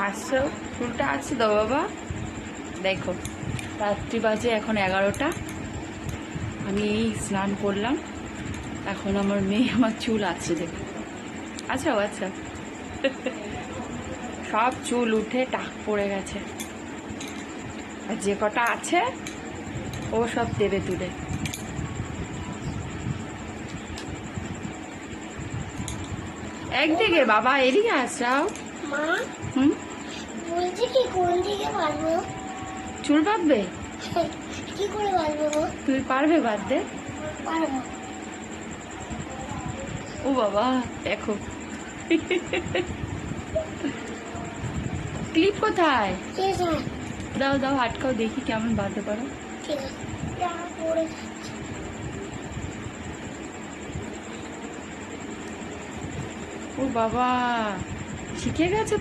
আসছো, চুলটা আছে তো বাবা। দেখো রাত্রি বাজে এখন 11টা। আমি এই স্নান করলাম, এখন আমার মেয়ে আমার চুল আছে দেখো। আচ্ছা আচ্ছা, সব চুল উঠে টাক পড়ে গেছে, আর যে কটা আছে ও সব দেবে তুলে। একদিকে বাবা, এদিকে আসাও। মা হুম, বলছি কি কোন দিকে বাঁধবো? চুল বাঁধবে? কি করে বাঁধবো গো? তুই পারবে বাঁধতে? পারবো। ও বাবা দেখো, ক্লিপ কোথায়? ঠিক আছে দাও দাও, আটকাও দেখি কেমন বাঁধতে পারো। ঠিক আছে, জামা পরে ও বাবা, শিখে গেছে তো।